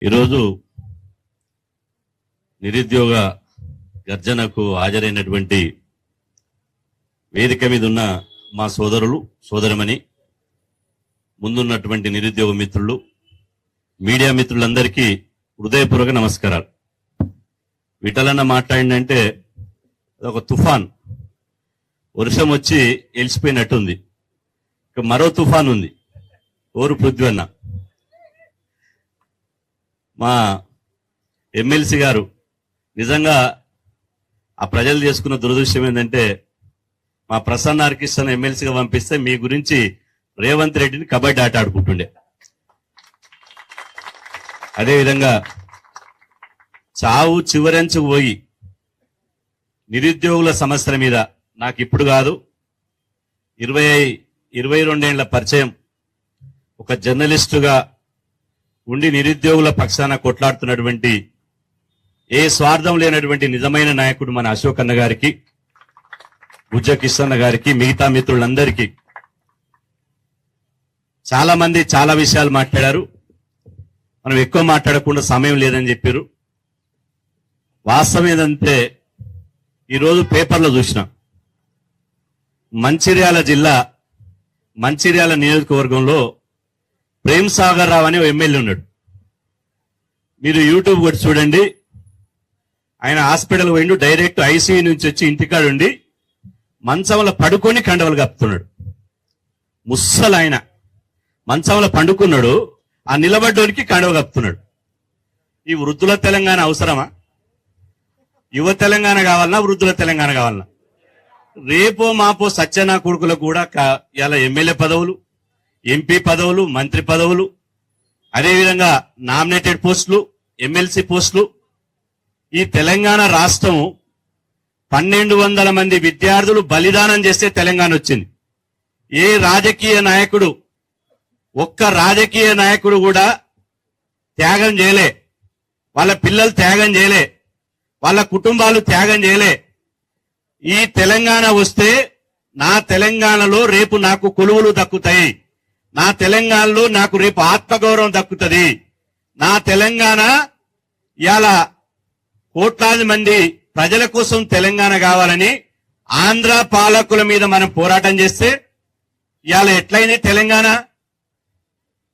ఈరోజు నిరుద్యోగ గర్జనకు హాజరైనటువంటి వేదిక మీద ఉన్న మా సోదరులు సోదరమణి, ముందున్నటువంటి నిరుద్యోగ మిత్రులు, మీడియా మిత్రులందరికీ హృదయపూర్వక నమస్కారాలు. విఠలన్న మాట్లాడిందంటే ఒక తుఫాన్, వర్షం వచ్చి ఎలిసిపోయినట్టుంది. ఇక మరో తుఫాన్ ఉంది, ఓరు పృథ్వీ అన్న. మా ఎమ్మెల్సీ గారు నిజంగా ఆ ప్రజలు చేసుకున్న దురదృష్టం ఏంటంటే, మా ప్రసన్న ఆర్కిష్టను ఎమ్మెల్సీగా పంపిస్తే మీ గురించి రేవంత్ రెడ్డిని కబడ్డీ ఆట ఆడుకుంటుండే. అదేవిధంగా చావు చివరంచుకు పోయి నిరుద్యోగుల సమస్యల మీద నాకు ఇప్పుడు కాదు 22 ఏళ్ల పరిచయం, ఒక జర్నలిస్టుగా ఉండి నిరుద్యోగుల పక్షాన కొట్లాడుతున్నటువంటి ఏ స్వార్థం లేనటువంటి నిజమైన నాయకుడు మన అశోక్ అన్న గారికి, బుజ్జ కిషన్ గారికి, మిగతా మిత్రులందరికీ. చాలా మంది చాలా విషయాలు మాట్లాడారు, మనం ఎక్కువ మాట్లాడకుండా సమయం లేదని చెప్పారు. వాస్తవం ఏదంటే, ఈరోజు పేపర్లో చూసినా మంచిర్యాల జిల్లా మంచిర్యాల నియోజకవర్గంలో ప్రేమ్ సాగర్ రావు అనే ఎమ్మెల్యే ఉన్నాడు. మీరు యూట్యూబ్ కొట్టి చూడండి. ఆయన హాస్పిటల్ పోయిండు, డైరెక్ట్ ఐసీయూ నుంచి వచ్చి ఇంటికాడుండి మంచంలో పడుకొని కండవలు కప్పుతున్నాడు. ముస్సలు ఆయన మంచంలో పండుకున్నాడు, ఆ నిలబడ్డోనికి కండవ కప్పుతున్నాడు. ఈ వృద్ధుల తెలంగాణ అవసరమా? యువ తెలంగాణ కావాలన్నా వృద్ధుల తెలంగాణ కావాలన్నా? రేపో మాపో సత్యనా కొడుకులకు కూడా ఇలా ఎమ్మెల్యే పదవులు, ఎంపీ పదవులు, మంత్రి పదవులు, అదేవిధంగా నామినేటెడ్ పోస్టులు, ఎమ్మెల్సీ పోస్టులు. ఈ తెలంగాణ రాష్ట్రం 1200 మంది విద్యార్థులు బలిదానం చేస్తే తెలంగాణ వచ్చింది. ఏ రాజకీయ నాయకుడు, ఒక్క రాజకీయ నాయకుడు కూడా త్యాగం చేయలే, వాళ్ళ పిల్లలు త్యాగం చేయలే, వాళ్ళ కుటుంబాలు త్యాగం చేయలే. ఈ తెలంగాణ వస్తే నా తెలంగాణలో రేపు నాకు కొలువులు దక్కుతాయి, నా తెలంగాణలో నాకు రేపు ఆత్మగౌరవం దక్కుతుంది. నా తెలంగాణ ఇవాళ కోట్లాది మంది ప్రజల కోసం తెలంగాణ కావాలని ఆంధ్ర పాలకుల మీద మనం పోరాటం చేస్తే ఇవాళ ఎట్లయింది తెలంగాణ?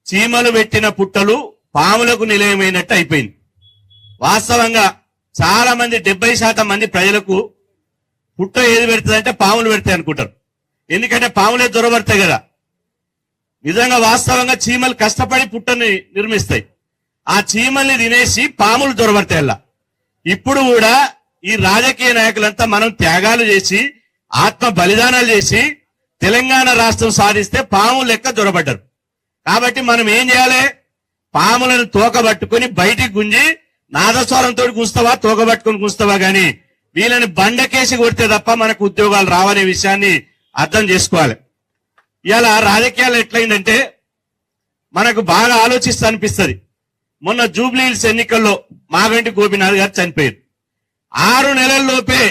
చీమలు పెట్టిన పుట్టలు పాములకు నిలయమైనట్టు అయిపోయింది. వాస్తవంగా చాలా మంది 70% మంది ప్రజలకు పుట్ట ఏది పెడుతుందంటే పాములు పెడతాయి అనుకుంటారు. ఎందుకంటే పాములే దొరబడతాయి కదా. నిజంగా వాస్తవంగా చీమలు కష్టపడి పుట్టని నిర్మిస్తాయి, ఆ చీమల్ని తినేసి పాములు దొరబడతాయి. అలా ఇప్పుడు కూడా ఈ రాజకీయ నాయకులంతా మనం త్యాగాలు చేసి ఆత్మ బలిదానాలు చేసి తెలంగాణ రాష్ట్రం సాధిస్తే పాములు లెక్క దొరబడ్డారు. కాబట్టి మనం ఏం చేయాలి? పాములను తోకబట్టుకుని బయటికి గుంజి నాదస్వరంతో గుంస్తావా, తోకబట్టుకుని గుంస్తావా, గాని వీళ్ళని బండకేసి కొడితే తప్ప మనకు ఉద్యోగాలు రావనే విషయాన్ని అర్థం చేసుకోవాలి. ఇలా రాజకీయాలు ఎట్లయిందంటే మనకు బాగా ఆలోచిస్తూ అనిపిస్తుంది. మొన్న జూబ్లీ హిల్స్ ఎన్నికల్లో మాగంటి గోపీనాథ్ గారు చనిపోయారు. 6 నెలల్లోపే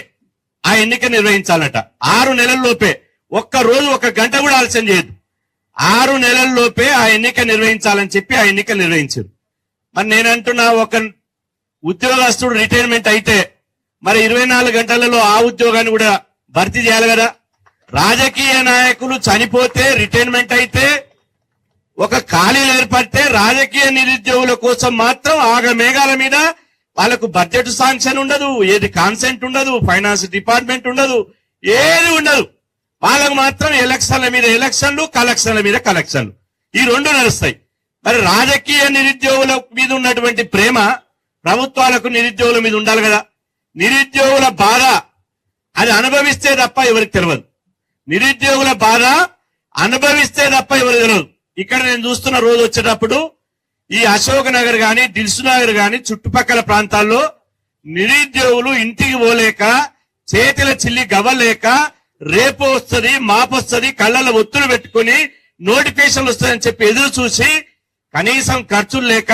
ఆ ఎన్నిక నిర్వహించాలట. 6 నెలల్లోపే, ఒక్క రోజు 1 గంట కూడా ఆలస్యం చేయదు. 6 నెలల్లోపే ఆ ఎన్నిక నిర్వహించాలని చెప్పి ఆ ఎన్నిక నిర్వహించారు. మరి నేనంటున్నా, ఒక ఉద్యోగస్తుడు రిటైర్మెంట్ అయితే మరి 24 గంటలలో ఆ ఉద్యోగాన్ని కూడా భర్తీ చేయాలి కదా. రాజకీయ నాయకులు చనిపోతే, రిటైర్మెంట్ అయితే, ఒక ఖాళీలు ఏర్పడితే రాజకీయ నిరుద్యోగుల కోసం మాత్రం ఆగమేఘాల మీద వాళ్ళకు బడ్జెట్ శాంక్షన్ ఉండదు, ఏది కాన్సెంట్ ఉండదు, ఫైనాన్స్ డిపార్ట్మెంట్ ఉండదు, ఏది ఉండదు. వాళ్ళకు మాత్రం ఎలక్షన్ల మీద ఎలక్షన్లు, కలెక్షన్ల మీద కలెక్షన్లు, ఈ 2 నడుస్తాయి. మరి రాజకీయ నిరుద్యోగుల మీద ఉన్నటువంటి ప్రేమ ప్రభుత్వాలకు నిరుద్యోగుల మీద ఉండాలి కదా. నిరుద్యోగుల బాధ అది అనుభవిస్తే తప్ప ఎవరికి తెలియదు. నిరుద్యోగుల బాధ అనుభవిస్తే తప్ప ఎవరికి తెలియదు. ఇక్కడ నేను చూస్తున్న రోజు వచ్చేటప్పుడు ఈ అశోక్ నగర్ గాని, దిల్సు నగర్ గాని, చుట్టుపక్కల ప్రాంతాల్లో నిరుద్యోగులు ఇంటికి పోలేక, చేతిల చిల్లి గవ్వలేక, రేపు వస్తుంది మాపొస్తుంది కళ్ళల్లో ఒత్తులు పెట్టుకుని నోటిఫికేషన్లు వస్తాయని చెప్పి ఎదురు చూసి కనీసం ఖర్చులు లేక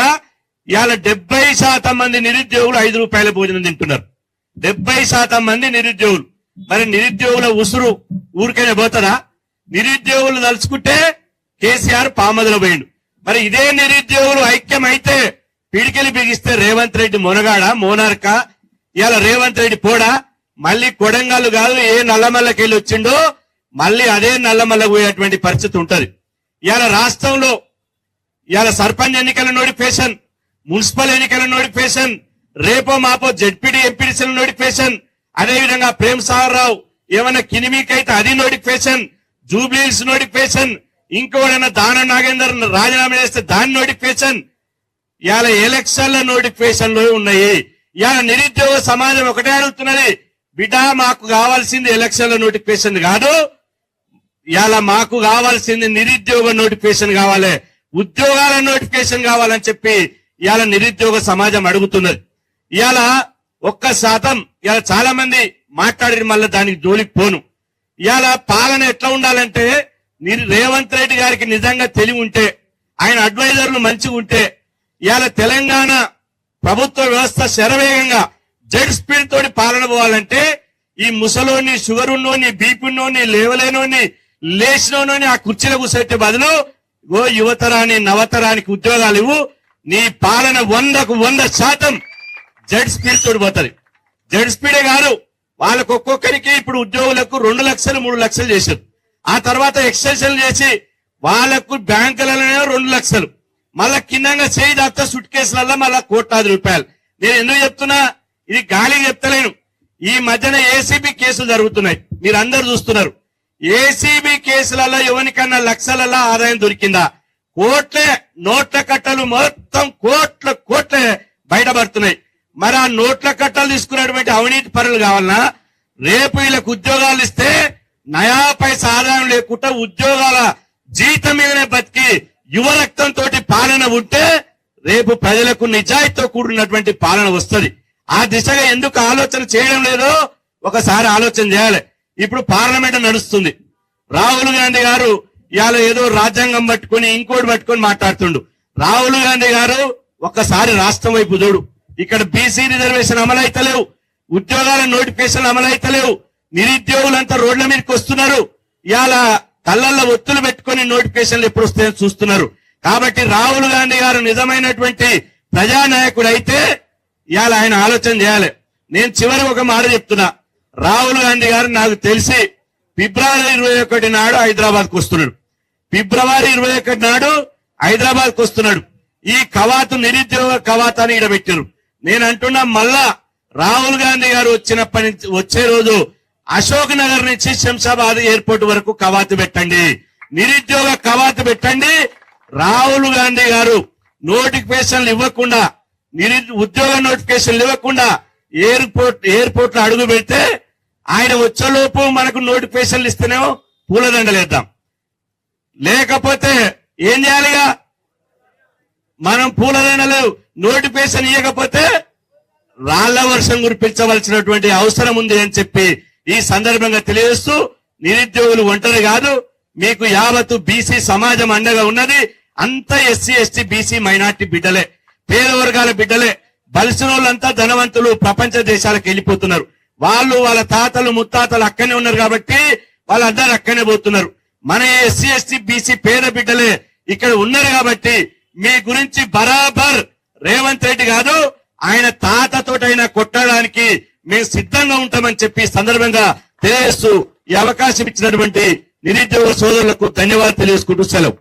ఇవాళ 70% మంది నిరుద్యోగులు 5 రూపాయల భోజనం తింటున్నారు. 70% మంది నిరుద్యోగులు. మరి నిరుద్యోగుల ఉసురు ఊరికైనా పోతారా? నిరుద్యోగులు తలుచుకుంటే కేసీఆర్ పామదులో పోయిండు. మరి ఇదే నిరుద్యోగులు ఐక్యమైతే పిడికెలి బిగిస్తే రేవంత్ రెడ్డి మొనగాడ మోనార్క ఇవాళ రేవంత్ రెడ్డి పోడా మళ్ళీ కొడంగల్ కాదు ఏ నల్లమల్లకి వెళ్ళి వచ్చిండో మళ్ళీ అదే నల్లమల్ల పోయేటువంటి పరిస్థితి ఉంటది. ఇవాళ రాష్ట్రంలో ఇవాళ సర్పంచ్ ఎన్నికల నోటిఫికేషన్, మున్సిపల్ ఎన్నికల నోటిఫికేషన్, రేపో మాపో జెడ్పీడీ ఎంపీడీసీల నోటిఫికేషన్, అదేవిధంగా ప్రేమ్ సాగర్ రావు ఏమన్నా కినిమీకైతే అది నోటిఫికేషన్, జూబ్లీహిల్స్ నోటిఫికేషన్, ఇంకోడైనా దానం నాగేందర్ రాజీనామా చేస్తే దాని నోటిఫికేషన్, ఇవాళ ఎలక్షన్ల నోటిఫికేషన్లు ఉన్నాయి. ఇవాళ నిరుద్యోగ సమాజం ఒకటే అడుగుతున్నది, బిడ్డ మాకు కావాల్సింది ఎలక్షన్ల నోటిఫికేషన్ కాదు, ఇవాళ మాకు కావాల్సింది నిరుద్యోగ నోటిఫికేషన్ కావాలి, ఉద్యోగాల నోటిఫికేషన్ కావాలని చెప్పి ఇవాళ నిరుద్యోగ సమాజం అడుగుతున్నది. ఇవాళ 1% ఇవాళ చాలా మంది మాట్లాడి మళ్ళీ దానికి జోలికి పోను. ఇవాళ పాలన ఎట్లా ఉండాలంటే రేవంత్ రెడ్డి గారికి నిజంగా తెలివి ఉంటే, ఆయన అడ్వైజర్లు మంచిగా ఉంటే, ఇవాళ తెలంగాణ ప్రభుత్వ వ్యవస్థ శరవేగంగా జెడ్ స్పీడ్ తోటి పాలన పోవాలంటే ఈ ముసలోని, షుగర్ ఉన్నోని, బీపీ ఉన్నోని, లేవలేనోని, లేచినోని ఆ కుర్చీలో కూర్చోబెట్టే బదులు ఓ యువతరాన్ని నవతరానికి ఉద్యోగాలు ఇవ్వు, నీ పాలన 100% జెడ్ స్పీడ్ తోటి పోతుంది. జెడ్ స్పీడే కాదు, వాళ్ళకు ఒక్కొక్కరికి ఇప్పుడు ఉద్యోగులకు 2 లక్షలు 3 లక్షలు చేశారు. ఆ తర్వాత ఎక్స్టెన్షన్ చేసి వాళ్లకు బ్యాంకులలో 2 లక్షలు, మళ్ళా కిందంగా చేయి దాకా సుట్ కేసులలో మళ్ళా ₹1,00,00,000. నేను ఎందుకు చెప్తున్నా, ఇది గాలికి చెప్తలేను. ఈ మధ్యన ఏసీబీ కేసులు జరుగుతున్నాయి, మీరు అందరు చూస్తున్నారు. ఏసీబీ కేసులలో ఎవరికన్నా లక్షలలో ఆదాయం దొరికిందా? కోట్లే నోట్ల కట్టలు మొత్తం కోట్లే బయటపడుతున్నాయి. మరి ఆ నోట్ల కట్టలు తీసుకున్నటువంటి అవినీతి పరులు కావాలన్నా? రేపు వీళ్ళకు ఉద్యోగాలు ఇస్తే నయా పైసా ఆదాయం లేకుండా ఉద్యోగాల జీతం మీదనే బతికి యువ రక్తంతో పాలన ఉంటే రేపు ప్రజలకు నిజాయితీతో కూడినటువంటి పాలన వస్తుంది. ఆ దిశగా ఎందుకు ఆలోచన చేయడం లేదో ఒకసారి ఆలోచన చేయాలి. ఇప్పుడు పార్లమెంట్ నడుస్తుంది. రాహుల్ గాంధీ గారు ఇవాళ ఏదో రాజ్యాంగం పట్టుకొని ఇంకోటి పట్టుకొని మాట్లాడుతుండు. రాహుల్ గాంధీ గారు ఒక్కసారి రాష్ట్రం వైపు చూడు. ఇక్కడ బీసీ రిజర్వేషన్ అమలైతలేవు, ఉద్యోగాల నోటిఫికేషన్ అమలైతలేవు, నిరుద్యోగులంతా రోడ్ల మీదకి వస్తున్నారు. ఇవాళ కళ్ళల్లో ఒత్తులు పెట్టుకుని నోటిఫికేషన్లు ఎప్పుడు వస్తాయని చూస్తున్నారు. కాబట్టి రాహుల్ గాంధీ గారు నిజమైనటువంటి ప్రజానాయకుడు అయితే ఇవాళ ఆయన ఆలోచన చేయాలి. నేను చివరి ఒక మాట చెప్తున్నా, రాహుల్ గాంధీ గారు నాకు తెలిసి ఫిబ్రవరి 21 నాడు హైదరాబాద్ కు వస్తున్నాడు. ఫిబ్రవరి 21 నాడు హైదరాబాద్ కు వస్తున్నాడు. ఈ కవాతు నిరుద్యోగ కవాతాన్ని ఇక్కడ పెట్టారు. నేను అంటున్నా, మళ్ళా రాహుల్ గాంధీ గారు వచ్చినప్పటి నుంచి వచ్చే రోజు అశోక్ నగర్ నుంచి శంషాబాద్ ఎయిర్పోర్ట్ వరకు కవాతు పెట్టండి, నిరుద్యోగ కవాతు పెట్టండి. రాహుల్ గాంధీ గారు నోటిఫికేషన్లు ఇవ్వకుండా, ఉద్యోగ నోటిఫికేషన్లు ఇవ్వకుండా ఎయిర్పోర్ట్ లో అడుగు పెడితే ఆయన వచ్చేలోపు మనకు నోటిఫికేషన్లు ఇస్తేనేమో పూలదండలేద్దాం, లేకపోతే ఏం చేయాలిగా మనం పూలదండలు నోటిఫికేషన్ ఇవ్వకపోతే రాళ్ల వర్షం కురిపించవలసినటువంటి అవసరం ఉంది అని చెప్పి ఈ సందర్భంగా తెలియజేస్తూ, నిరుద్యోగులు ఒంటరి కాదు, మీకు యావత్తు బీసీ సమాజం అండగా ఉన్నది. అంతా ఎస్సీ ఎస్టీ బీసీ మైనార్టీ బిడ్డలే, పేద వర్గాల బిడ్డలే. బలిసిన వాళ్ళంతా ధనవంతులు ప్రపంచ దేశాలకు వెళ్ళిపోతున్నారు. వాళ్ళు వాళ్ళ తాతలు ముత్తాతలు అక్కనే ఉన్నారు కాబట్టి వాళ్ళందరూ అక్కనే పోతున్నారు. మన ఎస్సీ ఎస్టీ బీసీ పేద బిడ్డలే ఇక్కడ ఉన్నారు కాబట్టి మీ గురించి బరాబర్ రేవంత్ రెడ్డి కాదు, ఆయన తాతతోటైనా కొట్టడానికి మేము సిద్ధంగా ఉంటామని చెప్పి సందర్భంగా తెలియజేస్తూ ఈ అవకాశం ఇచ్చినటువంటి నిరుద్యోగ సోదరులకు ధన్యవాదాలు తెలియజేసుకుంటూ సెలవు.